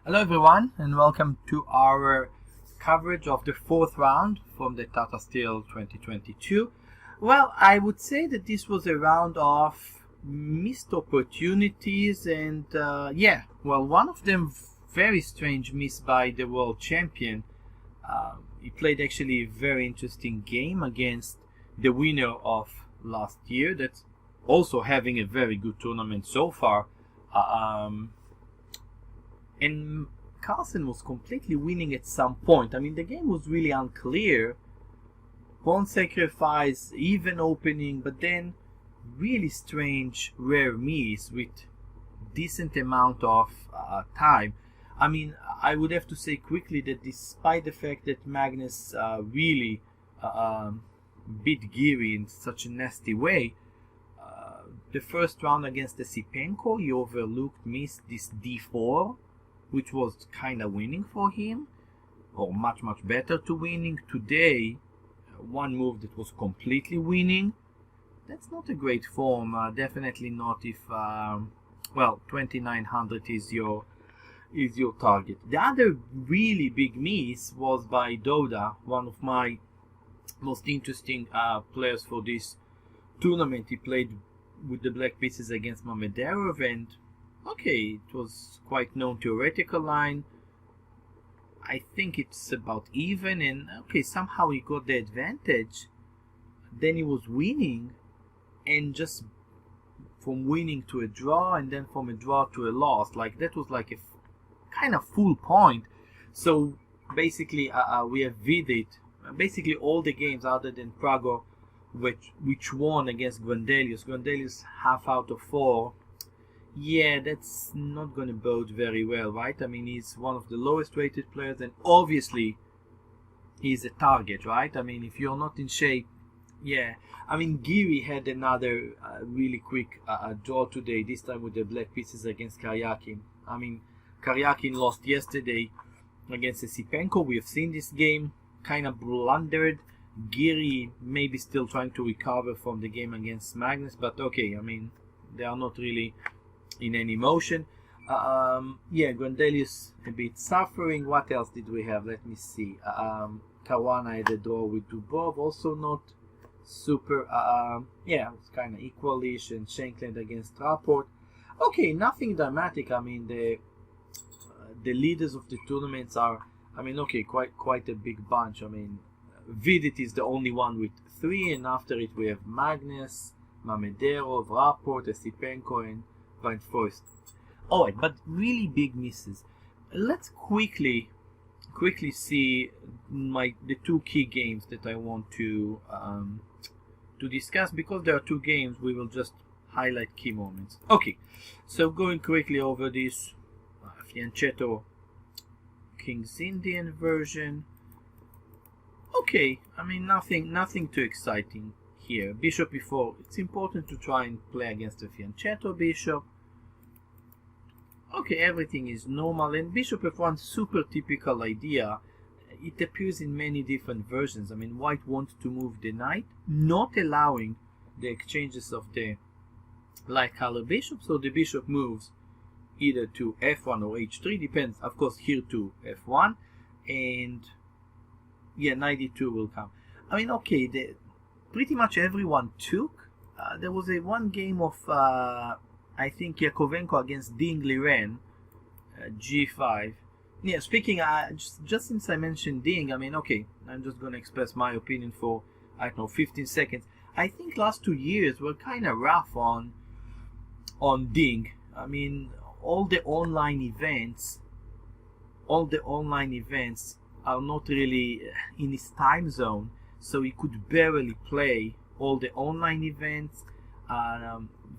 Hello everyone and welcome to our coverage of the fourth round from the Tata Steel 2022. Well, I would say that this was a round of missed opportunities and one of them very strange miss by the world champion. He played actually a very interesting game against the winner of last year that's also having a very good tournament so far. And Carlsen was completely winning at some point. I mean, the game was really unclear. Pawn sacrifice, even opening, but then really strange rare miss with decent amount of time. I mean, I would have to say quickly that despite the fact that Magnus really beat Giri in such a nasty way, the first round against the Sipenko, he missed this d4, which was kind of winning for him, or much better to winning. Today, one move that was completely winning. That's not a great form, definitely not if 2900 is your target. The other really big miss was by Doda, one of my most interesting players for this tournament. He played with the black pieces against Mamederov, and okay, it was quite known theoretical line. I think it's about even, and okay, somehow he got the advantage. Then he was winning, and just from winning to a draw, and then from a draw to a loss, like that was like a kind of full point. So basically, we have Vidit. Basically, all the games other than Prago, which won against Grandelius. Grandelius half out of 4. Yeah, that's not going to bode very well, right? I mean, he's one of the lowest rated players, and obviously he's a target, right? I mean, if you're not in shape, yeah. I mean, Giri had another really quick draw today, this time with the black pieces against Karyakin. I mean, Karyakin lost yesterday against the Sipenko. We have seen this game, kind of blundered. Giri maybe still trying to recover from the game against Magnus, but okay, I mean, they are not really in any motion. Grandelius a bit suffering. What else did we have? Let me see. Caruana had a draw with Dubov, also not super. It's kind of equalish, and Shankland against Rapport. Okay, nothing dramatic. I mean, the leaders of the tournaments are, I mean, okay, quite a big bunch. I mean, Vidit is the only one with 3, and after it we have Magnus, Mamederov, Rapport, Esipenko, and Van Foist. Alright, but really big misses. Let's quickly see the two key games that I want to discuss, because there are two games. We will just highlight key moments. Okay, so going quickly over this Fianchetto King's Indian version. Okay, I mean, nothing too exciting here. Bishop e4. It's important to try and play against the Fianchetto bishop. Okay, everything is normal, and bishop f1, super typical idea. It appears in many different versions. I mean, white wants to move the knight, not allowing the exchanges of the light color bishop, so the bishop moves either to f1 or h3, depends, of course, here to f1, and yeah, knight e2 will come. I mean, okay, pretty much everyone took. There was one game of I think Yakovenko against Ding Liren, g5. Yeah, speaking, just since I mentioned Ding, I mean, okay, I'm just going to express my opinion for, I don't know, 15 seconds. I think last 2 years were kind of rough on Ding. I mean, all the online events are not really in his time zone, so he could barely play all the online events.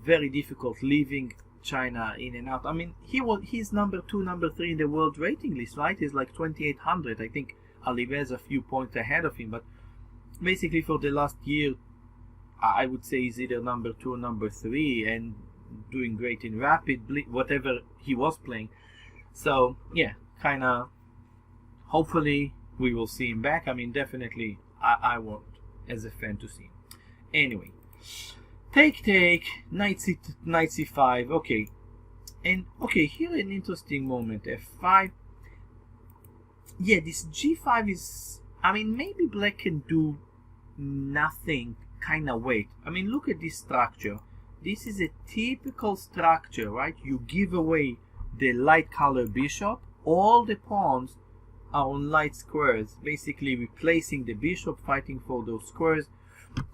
Very difficult leaving China in and out. I mean, he's number 2, number 3 in the world rating list, right? He's like 2800. I think Alibez a few points ahead of him, but basically for the last year, I would say he's either number 2 or number 3, and doing great in rapid, whatever he was playing. So yeah, kind of. Hopefully we will see him back. I mean, definitely I want as a fan to see him. Anyway, take, knight c5. Okay, And okay, here an interesting moment, f5. Yeah, this g5 is, I mean, maybe black can do nothing, kind of wait. I mean, look at this structure. This is a typical structure, right? You give away the light color bishop, all the pawns are on light squares, basically replacing the bishop, fighting for those squares.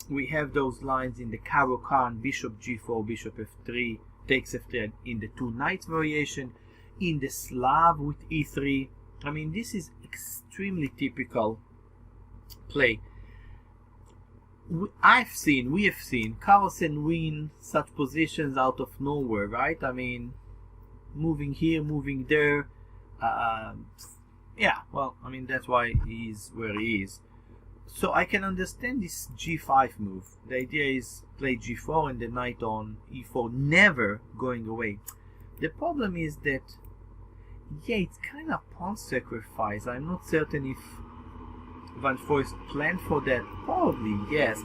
We have those lines in the Caro-Kann, bishop g4, bishop f3, takes f3 in the two knights variation, in the Slav with e3. I mean, this is extremely typical play. We have seen Carlsen win such positions out of nowhere, right? I mean, moving here, moving there. Yeah, well, I mean, that's why he is where he is. So I can understand this g5 move. The idea is play g4 and the knight on e4, never going away. The problem is that, yeah, it's kind of pawn sacrifice. I'm not certain if Van Foyst planned for that. Probably yes,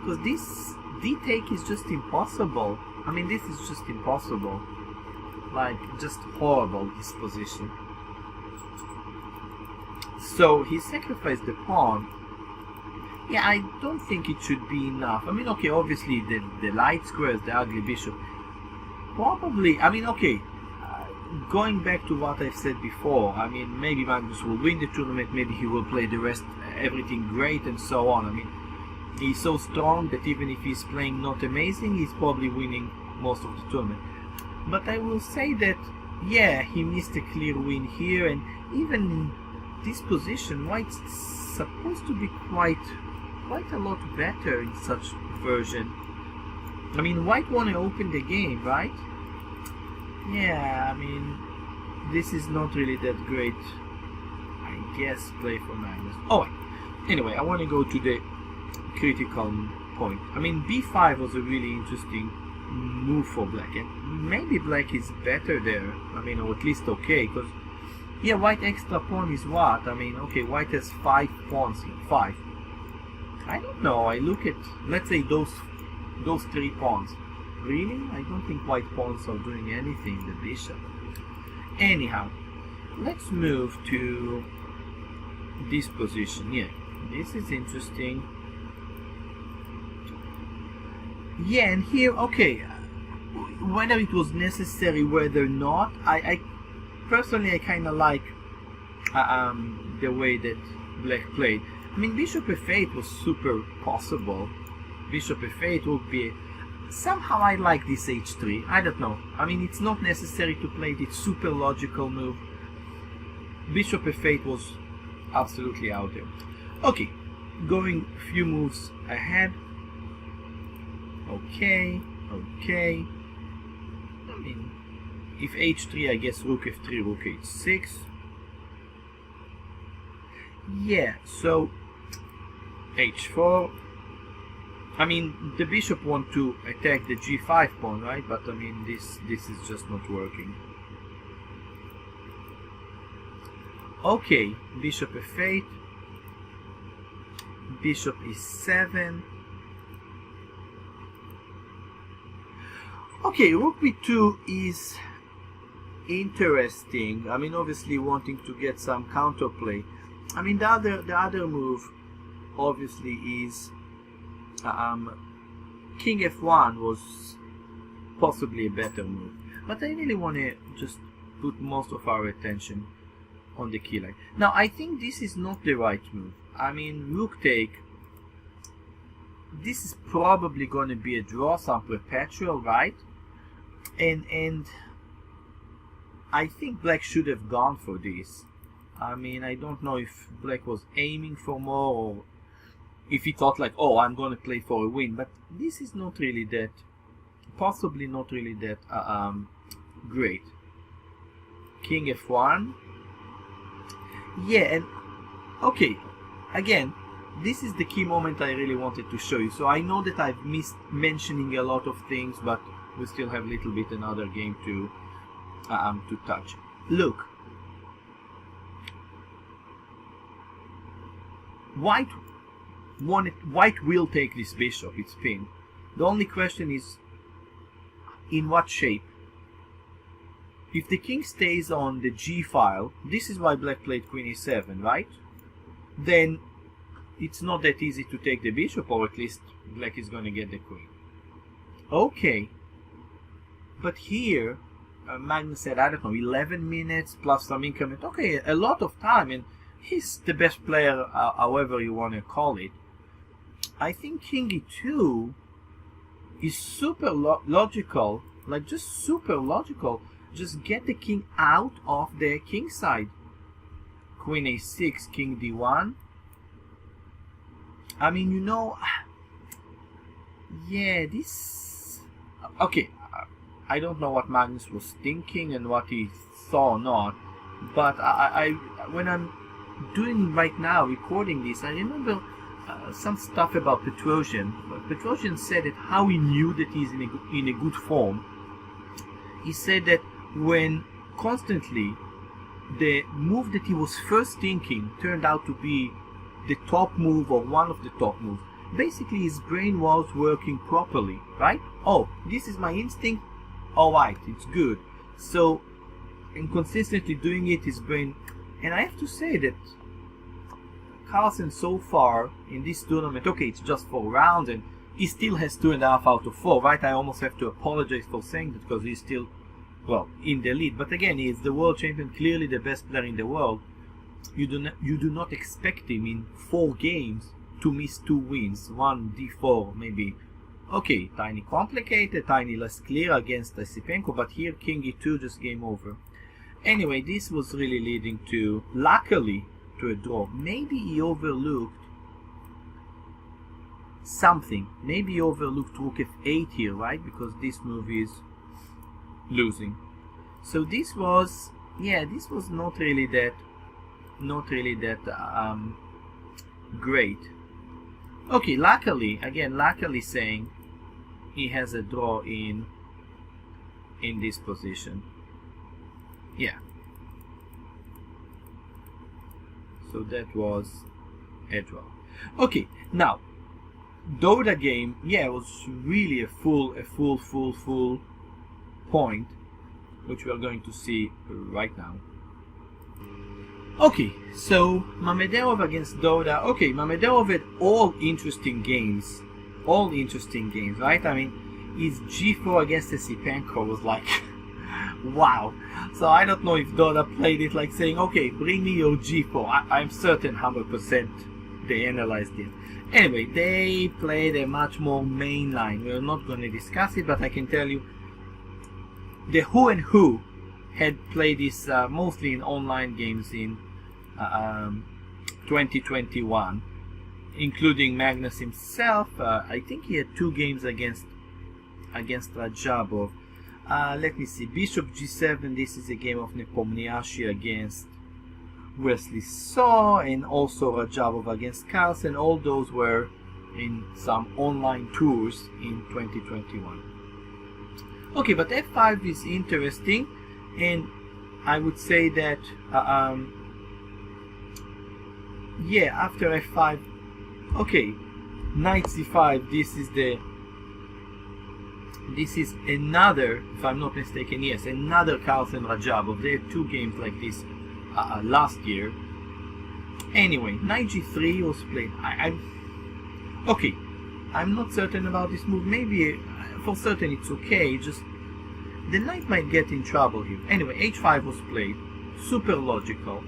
because this d-take is just impossible. I mean, this is just impossible. Like, just horrible, this position. So he sacrificed the pawn. Yeah, I don't think it should be enough. I mean, okay, obviously the light squares, the ugly bishop. Probably, I mean, okay, going back to what I've said before, I mean, maybe Magnus will win the tournament, maybe he will play the rest, everything great and so on. I mean, he's so strong that even if he's playing not amazing, he's probably winning most of the tournament. But I will say that, yeah, he missed a clear win here, and even in this position, White's supposed to be quite a lot better in such version. I mean, White want to open the game, right? Yeah, I mean, this is not really that great, I guess, play for Magnus. Oh, anyway, I want to go to the critical point. I mean, b5 was a really interesting move for black, and maybe black is better there. I mean, or at least okay, because, yeah, White extra pawn is what? I mean, okay, White has 5 pawns here, 5. I don't know, I look at, let's say, those 3 pawns. Really? I don't think white pawns are doing anything, the bishop. Anyhow, let's move to this position. Yeah, this is interesting. Yeah, and here, okay, whether it was necessary, whether not, I personally, I kind of like the way that black played. I mean, bishop f8 was super possible. Bishop f8 would be... Somehow I like this h3. I don't know. I mean, it's not necessary to play this super logical move. Bishop f8 was absolutely out there. Okay, going a few moves ahead. Okay. I mean, if h3, I guess rook f3, rook h6. Yeah, so h4. I mean, the bishop wants to attack the g5 pawn, right? But I mean, this is just not working. Okay, bishop f8, bishop e7. Okay, rook b2 is interesting. I mean, obviously wanting to get some counterplay. I mean, the other move obviously is king f1 was possibly a better move, but I really want to just put most of our attention on the key line. Now, I think this is not the right move. I mean, rook take, this is probably going to be a draw, some perpetual, right? And I think black should have gone for this. I mean, I don't know if black was aiming for more, or if he thought like, oh, I'm going to play for a win. But this is not really that, possibly not really that great. King f1. Yeah, and okay, again, this is the key moment I really wanted to show you. So I know that I've missed mentioning a lot of things, but we still have a little bit another game to touch. Look, White will take this bishop, it's pinned. The only question is, in what shape? if the king stays on the g file, this is why black played queen e7, right? Then it's not that easy to take the bishop, or at least black is going to get the queen. Okay, but here Magnus said, I don't know, 11 minutes plus some increment. Okay, a lot of time, and he's the best player, however you want to call it. I think king e2 is super logical, like just super logical. Just get the king out of the king side. Queen a6, king d1. I mean, you know, yeah, this... Okay, I don't know what Magnus was thinking and what he saw or not, but when I'm doing right now, recording this, I remember some stuff about Petrosian. Petrosian said that how he knew that he's in a good form. He said that when constantly the move that he was first thinking turned out to be the top move or one of the top moves, basically his brain was working properly, right? Oh, this is my instinct, alright, it's good. So, in consistently doing it, his brain... And I have to say that Carlsen so far in this tournament, okay, it's just 4 rounds and he still has 2.5 out of 4, right? I almost have to apologize for saying that because he's still, well, in the lead. But again, he is the world champion, clearly the best player in the world. You do not expect him in 4 games to miss 2 wins, 1 d4 maybe. Okay, tiny complicated, tiny less clear against Osipenko, but here king e2, just game over. Anyway, this was really leading to, luckily, to a draw. Maybe he overlooked something. Maybe he overlooked rook f8 here, right? Because this move is losing. So this was, yeah, this was not really that great. Okay, luckily, again, luckily saying he has a draw in this position. Yeah. So that was a draw. Okay, now Doda game, yeah, was really a full point, which we are going to see right now. Okay, so Mamedov against Doda. Okay, Mamedov had all interesting games, right? I mean, his g4 against Osipenko was like, wow. So I don't know if Doda played it like saying, okay, bring me your g4. I'm certain 100% they analyzed it. Anyway, they played a much more mainline. We're not going to discuss it, but I can tell you, the who and who had played this mostly in online games in 2021, including Magnus himself. I think he had 2 games against Rajabov. Let me see, Bishop g7, this is a game of Nepomniachtchi against Wesley So, and also Rajabov against Carlsen. All those were in some online tours in 2021. Okay, but f5 is interesting, and I would say that yeah, after f5, okay, knight c5, this is another, if I'm not mistaken, yes, another Carlsen Rajabov. They had 2 games like this last year. Anyway, knight g3 was played. Okay, I'm not certain about this move. Maybe for certain it's okay, just the knight might get in trouble here. Anyway, h5 was played, super logical.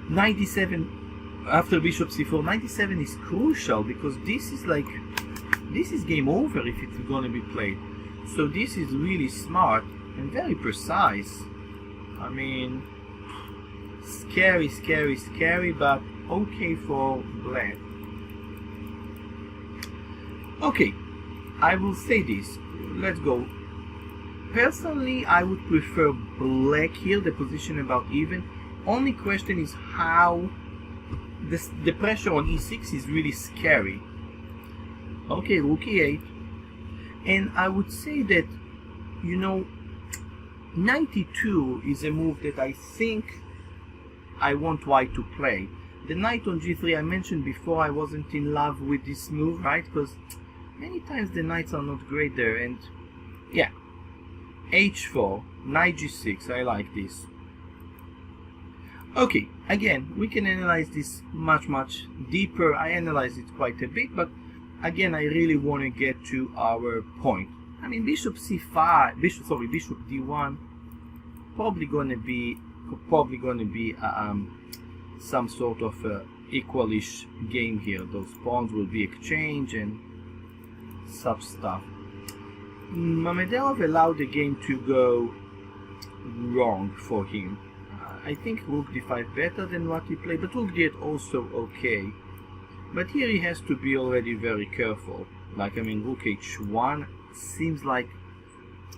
Knight d7 after bishop c4. Knight d7 is crucial because this is like, this is game over if it's going to be played. So this is really smart and very precise. I mean, scary, but okay for black. Okay, I will say this. Let's go. Personally, I would prefer black here, the position about even. Only question is how the pressure on e6 is really scary. Okay, rook e8. And I would say that, you know, knight e2 is a move that I think I want white to play. The knight on g3, I mentioned before I wasn't in love with this move, right? Because many times the knights are not great there, and yeah. h4, knight g6. I like this. Okay, again, we can analyze this much deeper. I analyzed it quite a bit, but again, I really want to get to our point. I mean, bishop c5, bishop d1, probably gonna be some sort of equalish game here. Those pawns will be exchanged and such stuff. Mamedov allowed the game to go wrong for him. I think rook d5 better than what he played, but rook d8 also okay. But here he has to be already very careful. Like, I mean, rook h1 seems like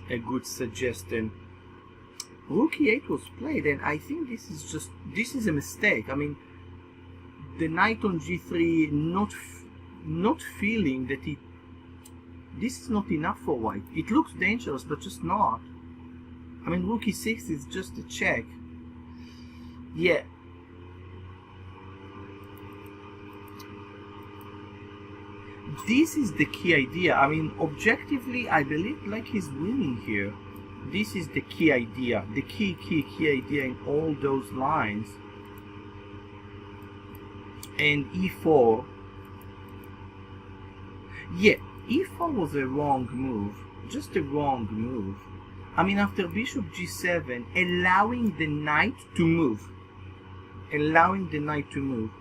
a good suggestion. Rook e8 was played, and I think this is a mistake. I mean, the knight on g3, not feeling that this is not enough for white. It looks dangerous, but just not. I mean, rook e6 is just a check. Yeah. This is the key idea. I mean, objectively, I believe like he's winning here. This is the key idea, the key idea in all those lines. And e4. Yeah, e4 was a wrong move. Just a wrong move. I mean, after bishop g7, allowing the knight to move. Allowing the knight to move.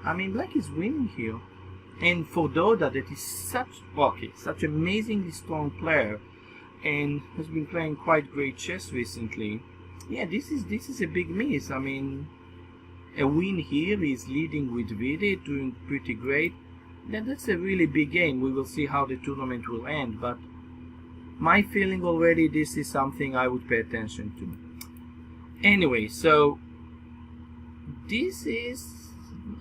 I mean, black is winning here. And for Doda, that is such amazingly strong player, and has been playing quite great chess recently. Yeah, this is a big miss. I mean, a win here is leading with Vidi, doing pretty great. That's a really big game. We will see how the tournament will end, but my feeling already, this is something I would pay attention to. Anyway, so this is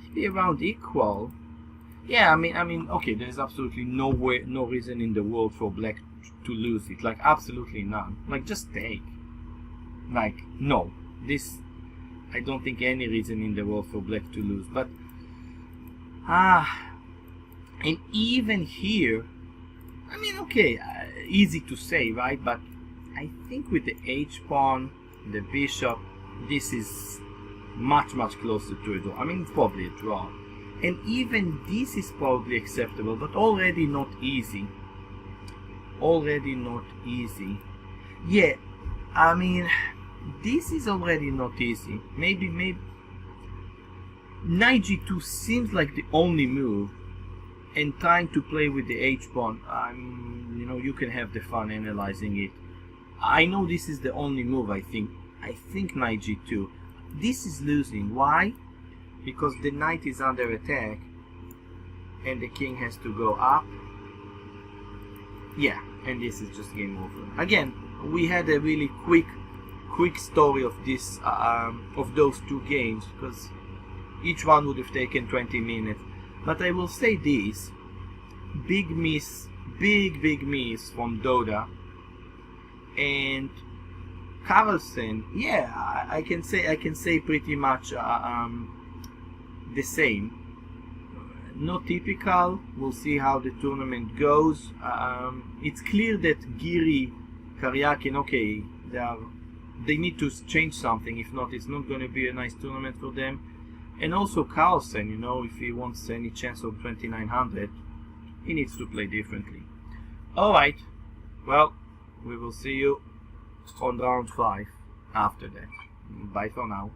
maybe around equal. Yeah, I mean, okay, there's absolutely no reason in the world for black to lose it. Like, absolutely none. Like, just take. Like, no. This, I don't think any reason in the world for black to lose. But, and even here, I mean, okay, easy to say, right? But I think with the h-pawn, the bishop, this is much closer to a draw. I mean, it's probably a draw. And even this is probably acceptable, but already not easy. Already not easy. Yeah, I mean, this is already not easy. Maybe knight g2 seems like the only move, and trying to play with the h-pawn, you know, you can have the fun analyzing it. I know this is the only move. I think knight g2. This is losing. Why? Because the knight is under attack and the king has to go up. Yeah, and this is just game over. Again, we had a really quick story of this of those two games, because each one would have taken 20 minutes. But I will say this: big miss from Doda. And Carlsen, yeah, I can say pretty much the same. Not typical. We'll see how the tournament goes. It's clear that Giri, Karyakin, okay, they need to change something. If not, it's not going to be a nice tournament for them. And also Carlsen, you know, if he wants any chance of 2900, he needs to play differently. Alright, well, we will see you on round 5 after that. Bye for now.